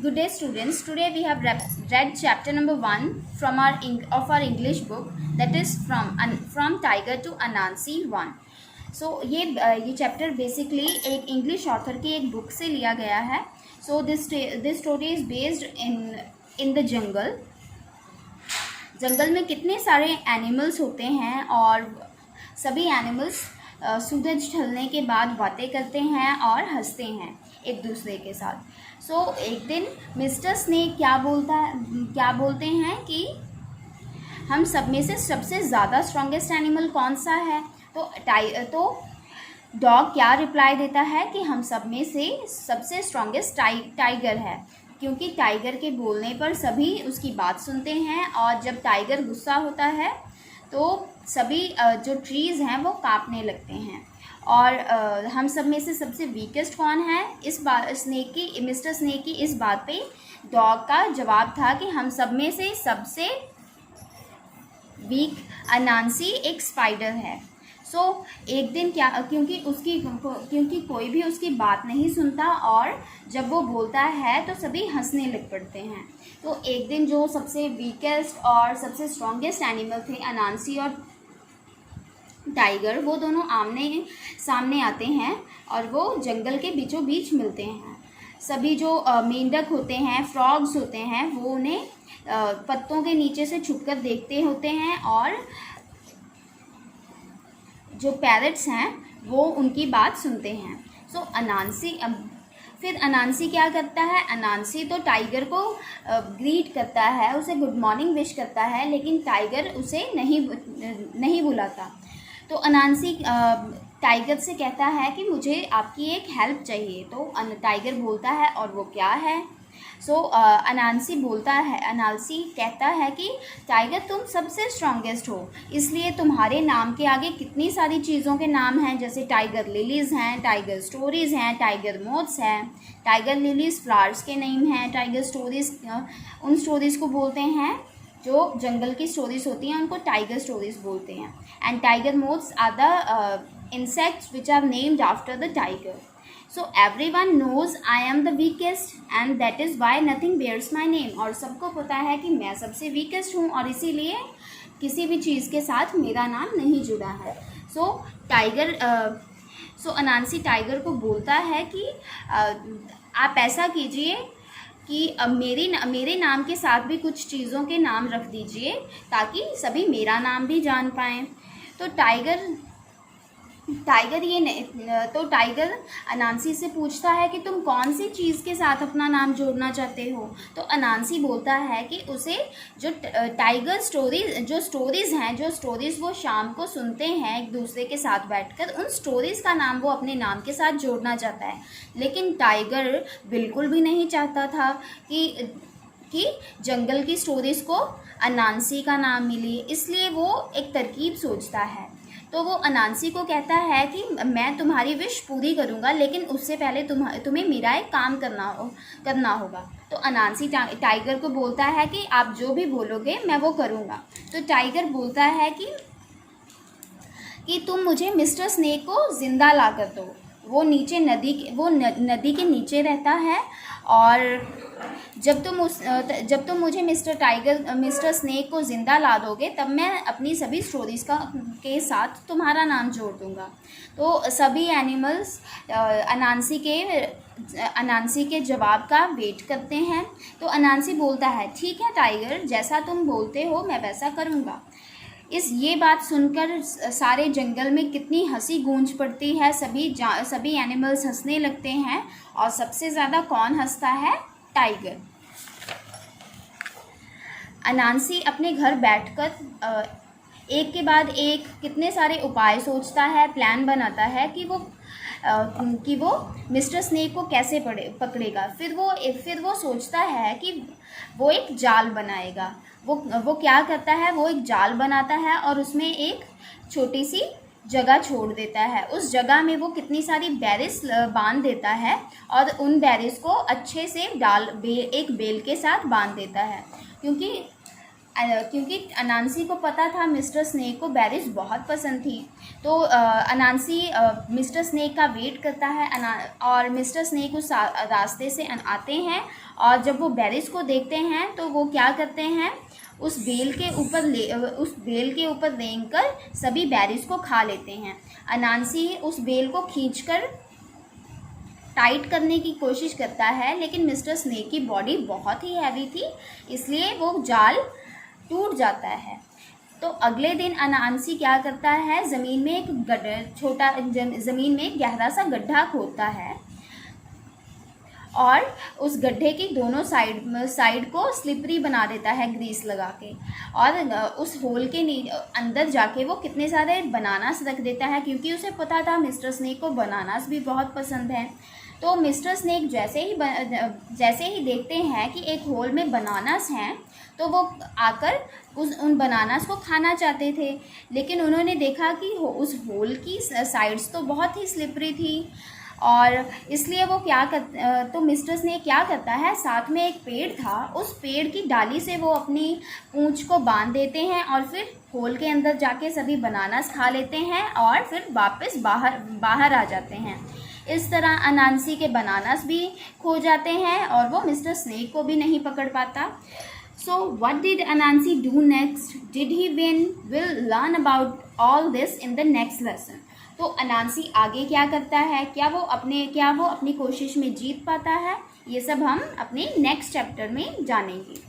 Good day, students. Today we have read chapter number 1 from our English book, that is from Tiger to Anansi 1. So ये chapter basically एक English author की एक book से लिया गया है. So this story is based in the jungle. जंगल में कितने सारे एनिमल्स होते हैं और सभी एनिमल्स सूरज ढलने के बाद बातें करते हैं और हंसते हैं एक दूसरे के साथ. सो एक दिन मिस्टर स्नेक क्या बोलते हैं कि हम सब में से सबसे ज़्यादा स्ट्रॉन्गेस्ट एनिमल कौन सा है. तो डॉग क्या रिप्लाई देता है कि हम सब में से सबसे स्ट्रॉन्गेस्ट टाइगर है, क्योंकि टाइगर के बोलने पर सभी उसकी बात सुनते हैं और जब टाइगर गुस्सा होता है तो सभी जो ट्रीज़ हैं वो कांपने लगते हैं. और हम सब में से सबसे वीकेस्ट कौन है, इस बात मिस्टर स्नेक की इस बात पे डॉग का जवाब था कि हम सब में से सबसे वीक अनांसी एक स्पाइडर है. सो एक दिन क्योंकि कोई भी उसकी बात नहीं सुनता और जब वो बोलता है तो सभी हंसने लग पड़ते हैं. तो एक दिन जो सबसे वीकेस्ट और सबसे स्ट्रॉन्गेस्ट एनिमल थे, अनांसी और टाइगर, वो दोनों आमने सामने आते हैं और वो जंगल के बीचों बीच मिलते हैं. सभी जो मेंढक होते हैं, फ्रॉग्स होते हैं, वो उन्हें पत्तों के नीचे से छुपकर देखते होते हैं और जो पैरट्स हैं वो उनकी बात सुनते हैं. सो फिर अनांसी क्या करता है, अनांसी तो टाइगर को ग्रीट करता है, उसे गुड मॉर्निंग विश करता है, लेकिन टाइगर उसे नहीं बुलाता. तो अनांसी टाइगर से कहता है कि मुझे आपकी एक हेल्प चाहिए. तो टाइगर बोलता है और वो क्या है. सो अनांसी कहता है कि टाइगर तुम सबसे स्ट्रॉन्गेस्ट हो, इसलिए तुम्हारे नाम के आगे कितनी सारी चीज़ों के नाम हैं, जैसे टाइगर लिलीज़ हैं, टाइगर स्टोरीज़ हैं, टाइगर मोथ्स हैं. टाइगर लिलीज़ फ्लावर्स के नेम हैं, टाइगर स्टोरीज़ उन स्टोरीज़ को बोलते हैं जो जंगल की स्टोरीज़ होती हैं, उनको टाइगर स्टोरीज़ बोलते हैं. And tiger moths are the insects which are named after the tiger. So everyone knows I am the weakest and that is why nothing bears my name. और सबको पता है कि मैं सबसे वीकेस्ट हूँ और इसीलिए किसी भी चीज़ के साथ मेरा नाम नहीं जुड़ा है. सो अनांसी टाइगर को बोलता है कि आप ऐसा कीजिए कि मेरे नाम के साथ भी कुछ चीज़ों के नाम रख दीजिए ताकि सभी मेरा नाम भी जान पाएँ. तो टाइगर अनांसी से पूछता है कि तुम कौन सी चीज़ के साथ अपना नाम जोड़ना चाहते हो. तो अनांसी बोलता है कि उसे जो टाइगर स्टोरीज़ हैं, जो स्टोरीज़ वो शाम को सुनते हैं एक दूसरे के साथ बैठकर, उन स्टोरीज़ का नाम वो अपने नाम के साथ जोड़ना चाहता है. लेकिन टाइगर बिल्कुल भी नहीं चाहता था कि जंगल की स्टोरीज़ को अनांसी का नाम मिले, इसलिए वो एक तरकीब सोचता है. तो वो अनांसी को कहता है कि मैं तुम्हारी विश पूरी करूँगा, लेकिन उससे पहले तुम्हें मेरा एक काम करना होगा. तो अनांसी टाइगर को बोलता है कि आप जो भी बोलोगे मैं वो करूँगा. तो टाइगर बोलता है कि तुम मुझे मिस्टर स्नेक को ज़िंदा ला कर दो. वो नदी के नीचे रहता है और जब तुम मुझे मिस्टर स्नेक को ज़िंदा ला दोगे तब मैं अपनी सभी स्टोरीज़ के साथ तुम्हारा नाम जोड़ दूँगा. तो सभी एनिमल्स अनांसी के जवाब का वेट करते हैं. तो अनांसी बोलता है ठीक है टाइगर, जैसा तुम बोलते हो मैं वैसा करूँगा. ये बात सुनकर सारे जंगल में कितनी हंसी गूंज पड़ती है. सभी एनिमल्स हंसने लगते हैं और सबसे ज़्यादा कौन हंसता है, टाइगर. अनांसी अपने घर बैठकर एक के बाद एक कितने सारे उपाय सोचता है, प्लान बनाता है कि वो मिस्टर स्नेक को कैसे पकड़ेगा. फिर वो सोचता है कि वो एक जाल बनाएगा. वो क्या करता है, वो एक जाल बनाता है और उसमें एक छोटी सी जगह छोड़ देता है. उस जगह में वो कितनी सारी बेरिस बांध देता है और उन बेरिस को अच्छे से एक बेल के साथ बांध देता है, क्योंकि क्योंकि अनांसी को पता था मिस्टर स्नेक को बेरीज बहुत पसंद थी, तो अनांसी मिस्टर स्नेक का वेट करता है और मिस्टर स्नेक उस रास्ते से आते हैं, और जब वो बेरीज को देखते हैं तो वो क्या करते हैं, उस बेल के ऊपर रेंग कर सभी बेरीज को खा लेते हैं। अनांसी उस बेल को खींचकर टाइट करने की कोशिश करता है, लेकिन मिस्टर स्नेक की बॉडी बहुत ही हैवी थी, इसलिए वो जाल टूट जाता है। तो अगले दिन अनांसी क्या करता है, ज़मीन में एक गहरा सा गड्ढा खोदता है और उस गड्ढे की दोनों साइड को स्लिपरी बना देता है ग्रीस लगा के, और उस होल के अंदर जाके वो कितने सारे बनानास रख देता है, क्योंकि उसे पता था मिस्टर स्नेक को बनानास भी बहुत पसंद है। तो मिस्टर स्नेक जैसे ही देखते हैं कि एक होल में बनानास हैं, तो वो आकर उन बनानास को खाना चाहते थे, लेकिन उन्होंने देखा कि उस होल की साइड्स तो बहुत ही स्लिपरी थी, और इसलिए तो मिस्टर स्नेक क्या करता है, साथ में एक पेड़ था, उस पेड़ की डाली से वो अपनी पूंछ को बांध देते हैं और फिर होल के अंदर जाके सभी बनानास खा लेते हैं और फिर वापस बाहर आ जाते हैं। इस तरह अनांसी के बनानास भी खो जाते हैं और वो मिस्टर स्नेक को भी नहीं पकड़ पाता। So what did Anansi do next? Did he win? We'll learn about all this in the next lesson. तो अनांसी आगे क्या करता है, क्या वो अपनी कोशिश में जीत पाता है, ये सब हम अपने नेक्स्ट चैप्टर में जानेंगे।